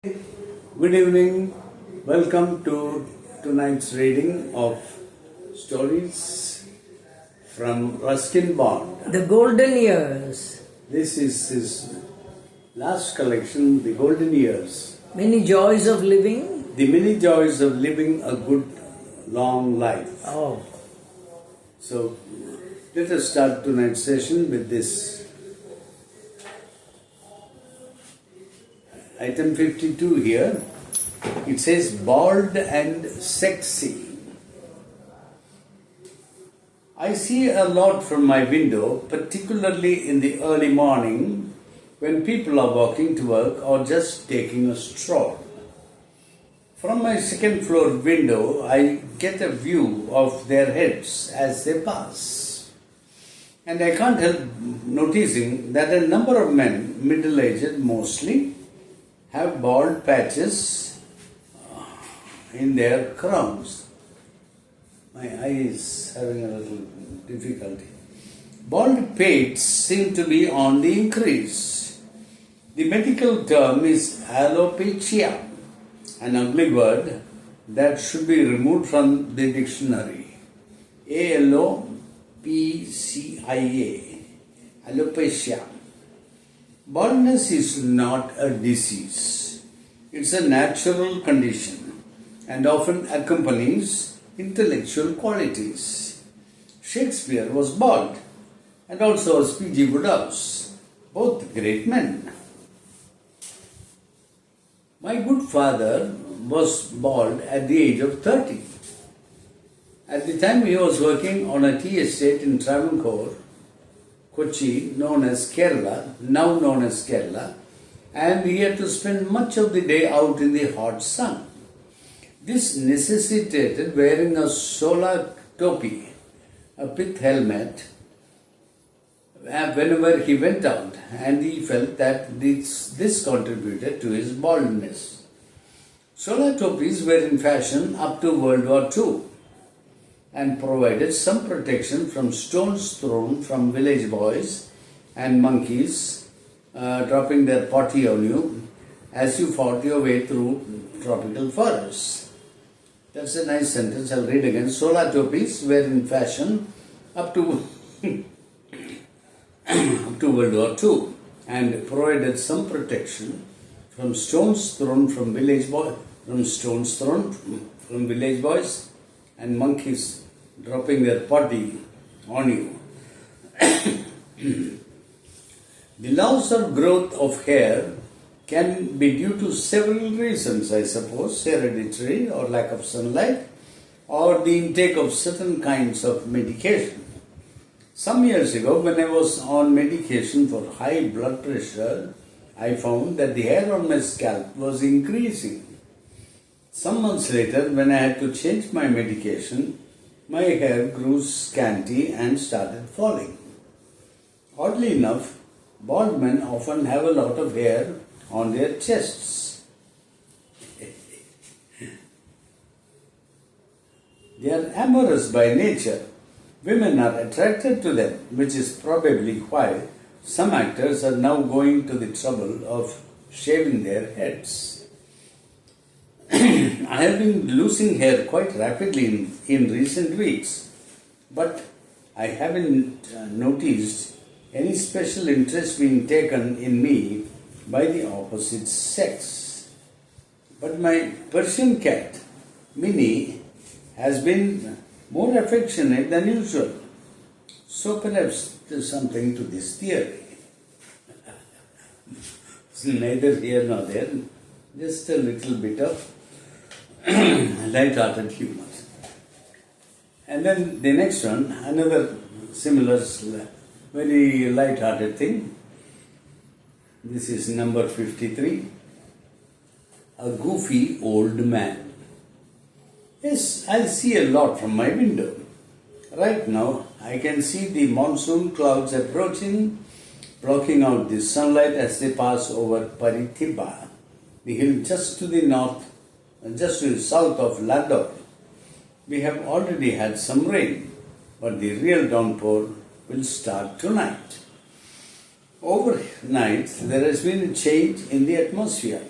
Good evening. Welcome to tonight's reading of stories from Ruskin Bond. The Golden Years. This is his last collection, The Golden Years. Many joys of living. The many joys of living a good long life. Oh. So let us start tonight's session with this. Item 52 here. It says bald and sexy. I see a lot from my window, particularly in the early morning when people are walking to work or just taking a stroll. From my second floor window, I get a view of their heads as they pass. And I can't help noticing that a number of men, middle-aged mostly, have bald patches in their crowns. My eye is having a little difficulty. Bald pates seem to be on the increase. The medical term is alopecia, an ugly word that should be removed from the dictionary. A-L-O-P-C-I-A, alopecia. Baldness is not a disease. It's a natural condition and often accompanies intellectual qualities. Shakespeare was bald and also was P.G. Wodehouse, both great men. My good father was bald at the age of 30. At the time he was working on a tea estate in Travancore, Kochi, now known as Kerala, and he had to spend much of the day out in the hot sun. This necessitated wearing a solar topi, a pith helmet, whenever he went out, and he felt that this contributed to his baldness. Solar topis were in fashion up to World War II and provided some protection from stones thrown from village boys and monkeys dropping their potty on you as you fought your way through tropical forests. That's a nice sentence. I'll read again. Solar topis were in fashion up to World War II and provided some protection from stones thrown from village boys and monkeys dropping their potty on you. The loss or growth of hair can be due to several reasons, I suppose, hereditary or lack of sunlight, or the intake of certain kinds of medication. Some years ago, when I was on medication for high blood pressure, I found that the hair on my scalp was increasing. Some months later, when I had to change my medication, my hair grew scanty and started falling. Oddly enough, bald men often have a lot of hair on their chests. They are amorous by nature. Women are attracted to them, which is probably why some actors are now going to the trouble of shaving their heads. I have been losing hair quite rapidly in recent weeks, but I haven't noticed any special interest being taken in me by the opposite sex. But my Persian cat, Minnie, has been more affectionate than usual. So perhaps there's something to this theory. It's neither here nor there, just a little bit of light-hearted humor. And then the next one, another similar, very light-hearted thing. This is number 53. A goofy old man. Yes, I see a lot from my window. Right now, I can see the monsoon clouds approaching, blocking out the sunlight as they pass over Parithiba, the hill just to the north, just to the south of Lador. We have already had some rain, but the real downpour will start tonight. Overnight, there has been a change in the atmosphere.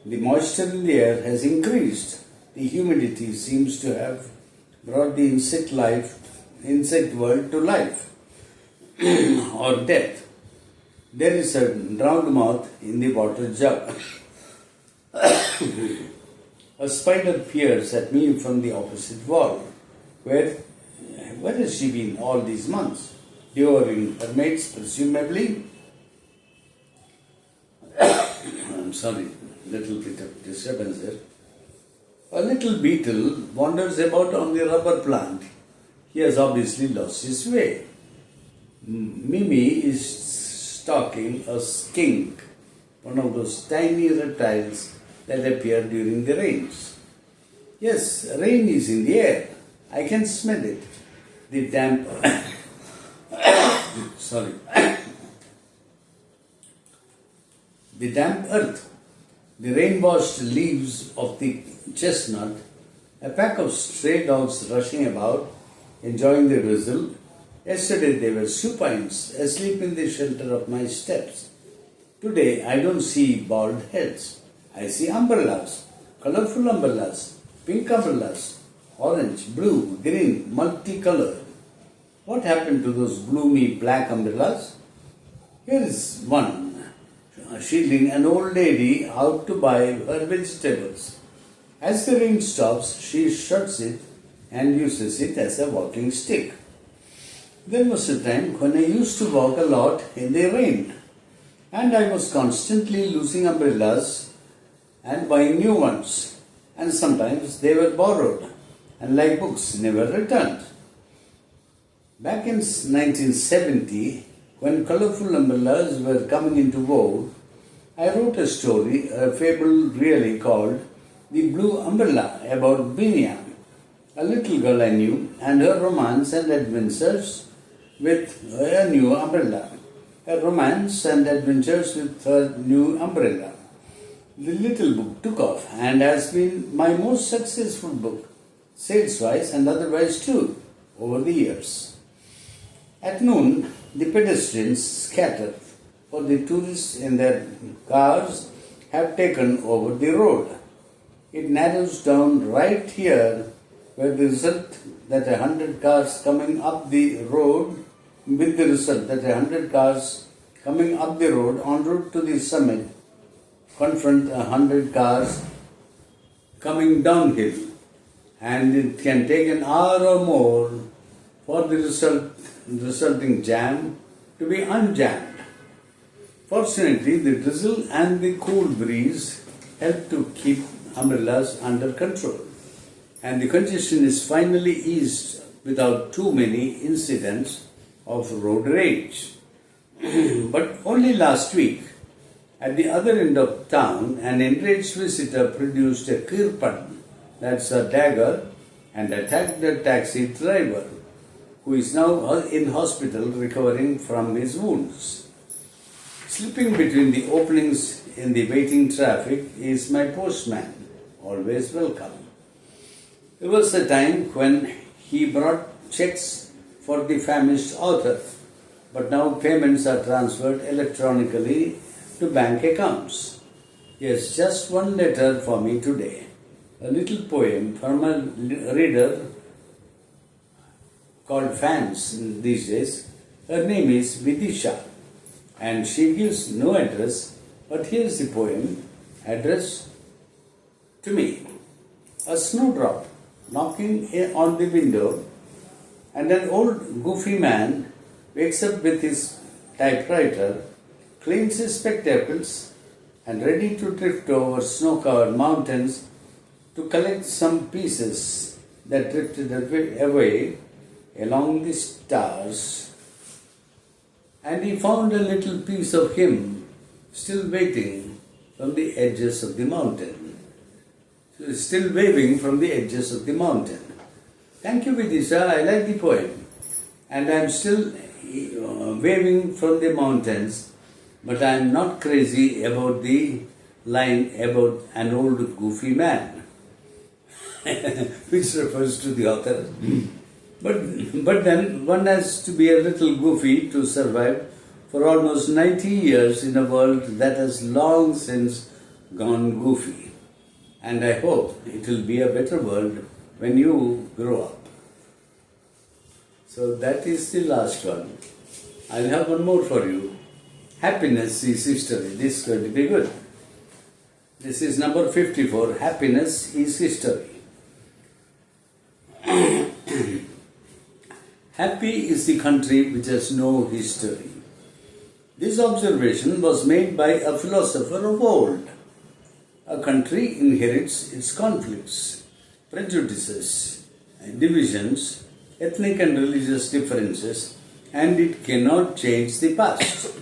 The moisture in the air has increased. The humidity seems to have brought the insect world to life or death. There is a drowned moth in the water jug. A spider peers at me from the opposite wall. Where has she been all these months? Devouring her mates, presumably. I'm sorry, little bit of disturbance there. A little beetle wanders about on the rubber plant. He has obviously lost his way. Mimi is stalking a skink, one of those tiny reptiles that appear during the rains. Yes, rain is in the air. I can smell it. The damp sorry. The damp earth, the rain-washed leaves of the chestnut, a pack of stray dogs rushing about, enjoying the drizzle. Yesterday they were supines, asleep in the shelter of my steps. Today I don't see bald heads. I see umbrellas, colorful umbrellas, pink umbrellas, orange, blue, green, multicolored. What happened to those gloomy black umbrellas? Here is one, shielding an old lady out to buy her vegetables. As the rain stops, she shuts it and uses it as a walking stick. There was a time when I used to walk a lot in the rain, and I was constantly losing umbrellas and buying new ones, and sometimes they were borrowed and, like books, never returned. Back in 1970, when colorful umbrellas were coming into vogue, I wrote a story, a fable really, called The Blue Umbrella, about Binia, a little girl I knew, and her romance and adventures with a new umbrella. Her romance and adventures with her new umbrella. The little book took off and has been my most successful book, sales-wise and otherwise too, over the years. At noon, the pedestrians scatter, for the tourists in their cars have taken over the road. It narrows down right here, where the result that 100 cars coming up the road, with the result that 100 cars coming up the road en route to the summit confront 100 cars coming downhill, and it can take an hour or more for the resulting jam to be unjammed. Fortunately, the drizzle and the cool breeze help to keep umbrellas under control, and the congestion is finally eased without too many incidents of road rage. But only last week, at the other end of town, an enraged visitor produced a kirpan, that's a dagger, and attacked the taxi driver, who is now in hospital recovering from his wounds. Slipping between the openings in the waiting traffic is my postman, always welcome. There was a time when he brought checks for the famished author, but now payments are transferred electronically to bank accounts. Yes, just one letter for me today, a little poem from a reader called fans these days. Her name is Vidisha, and she gives no address, but here's the poem addressed to me. A snowdrop knocking on the window, and an old goofy man wakes up with his typewriter, cleans his spectacles, and ready to drift over snow-covered mountains to collect some pieces that drifted away along the stars. And he found a little piece of him still waiting from the edges of the mountain. So still waving from the edges of the mountain. Thank you, Vidisha. I like the poem. And I'm still waving from the mountains, but I'm not crazy about the line about an old goofy man, which refers to the author. But then one has to be a little goofy to survive for almost 90 years in a world that has long since gone goofy. And I hope it will be a better world when you grow up. So that is the last one. I'll have one more for you. Happiness is history. This is going to be good. This is number 54. Happiness is history. Happy is the country which has no history. This observation was made by a philosopher of old. A country inherits its conflicts, prejudices, divisions, ethnic and religious differences, and it cannot change the past.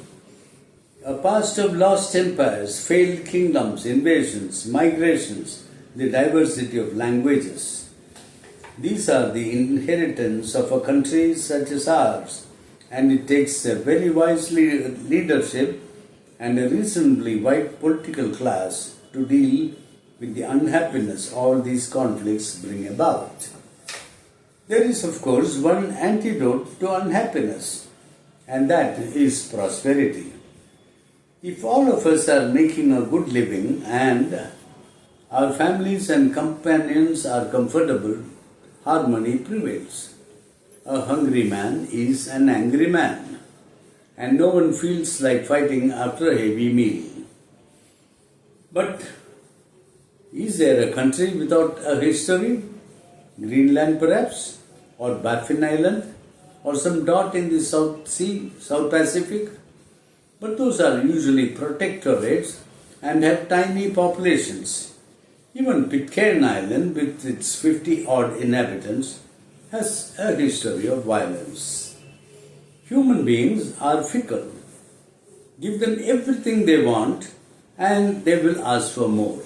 A past of lost empires, failed kingdoms, invasions, migrations, the diversity of languages. These are the inheritance of a country such as ours, and it takes a very wise leadership and a reasonably wide political class to deal with the unhappiness all these conflicts bring about. There is, of course, one antidote to unhappiness, and that is prosperity. If all of us are making a good living and our families and companions are comfortable, harmony prevails. A hungry man is an angry man, and no one feels like fighting after a heavy meal. But is there a country without a history? Greenland perhaps? Or Baffin Island? Or some dot in the South Sea, South Pacific? But those are usually protectorates and have tiny populations. Even Pitcairn Island, with its 50-odd inhabitants, has a history of violence. Human beings are fickle. Give them everything they want and they will ask for more.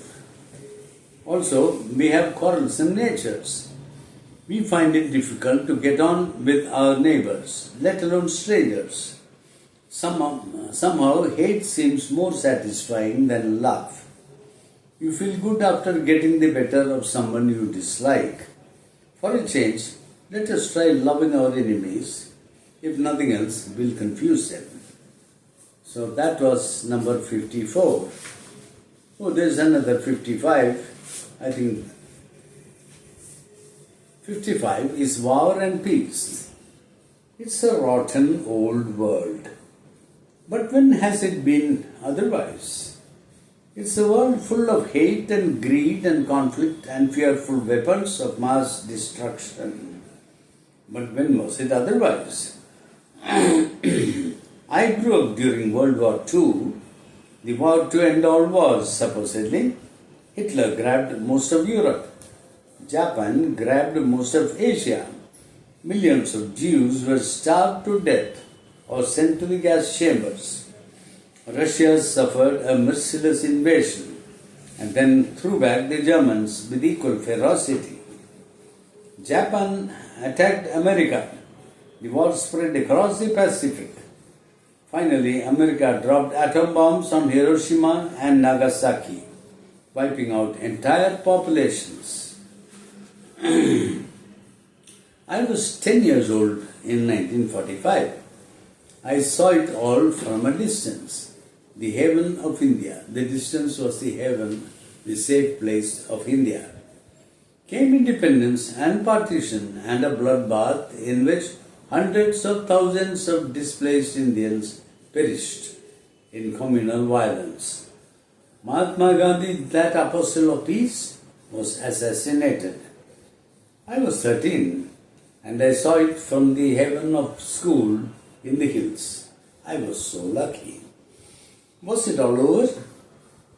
Also, we have quarrelsome natures. We find it difficult to get on with our neighbors, let alone strangers. Somehow, hate seems more satisfying than love. You feel good after getting the better of someone you dislike. For a change, let us try loving our enemies. If nothing else, we'll confuse them. So that was number 54. Oh, there's another 55. I think 55 is War and Peace. It's a rotten old world. But when has it been otherwise? It's a world full of hate and greed and conflict and fearful weapons of mass destruction. But when was it otherwise? I grew up during World War II, the war to end all wars, supposedly. Hitler grabbed most of Europe. Japan grabbed most of Asia. Millions of Jews were starved to death or sent to the gas chambers. Russia suffered a merciless invasion and then threw back the Germans with equal ferocity. Japan attacked America. The war spread across the Pacific. Finally, America dropped atom bombs on Hiroshima and Nagasaki, wiping out entire populations. I was 10 years old in 1945. I saw it all from a distance. The heaven of India. The distance was the heaven, the safe place of India. Came independence and partition and a bloodbath in which hundreds of thousands of displaced Indians perished in communal violence. Mahatma Gandhi, that apostle of peace, was assassinated. I was 13 and I saw it from the heaven of school in the hills. I was so lucky. Was it all over?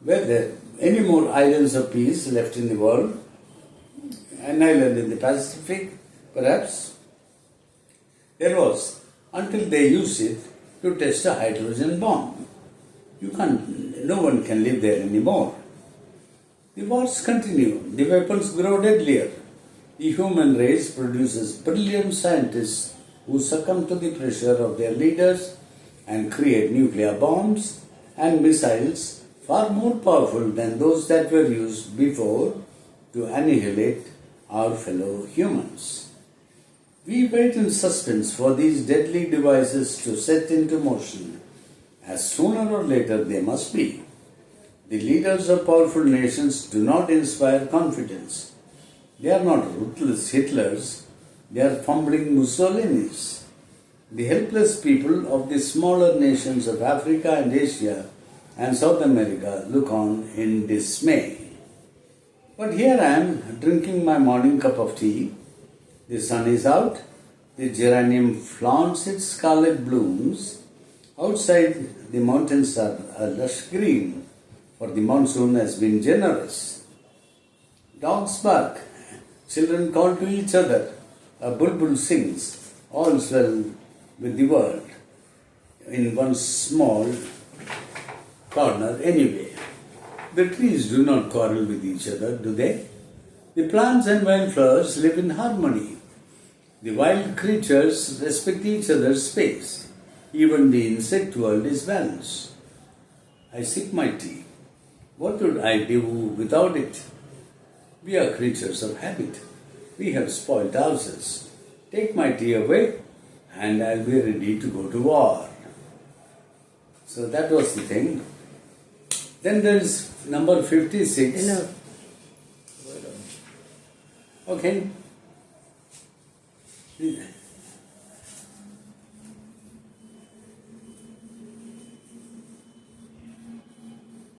Were there any more islands of peace left in the world? An island in the Pacific, perhaps? There was, until they used it to test a hydrogen bomb. No one can live there anymore. The wars continue. The weapons grow deadlier. The human race produces brilliant scientists who succumb to the pressure of their leaders and create nuclear bombs and missiles far more powerful than those that were used before to annihilate our fellow humans. We wait in suspense for these deadly devices to set into motion, as sooner or later they must be. The leaders of powerful nations do not inspire confidence. They are not ruthless Hitlers, they are fumbling Mussolinis. The helpless people of the smaller nations of Africa and Asia and South America look on in dismay. But here I am drinking my morning cup of tea. The sun is out, the geranium flaunts its scarlet blooms. Outside, the mountains are a lush green, for the monsoon has been generous. Dogs bark, children call to each other, a bulbul sings, all's well with the world, in one small corner anyway. The trees do not quarrel with each other, do they? The plants and wildflowers live in harmony. The wild creatures respect each other's space. Even the insect world is balanced. I sip my tea. What would I do without it? We are creatures of habit. We have spoiled ourselves. Take my tea away, and I'll be ready to go to war. So that was the thing. Then there is number 56. Enough. Okay.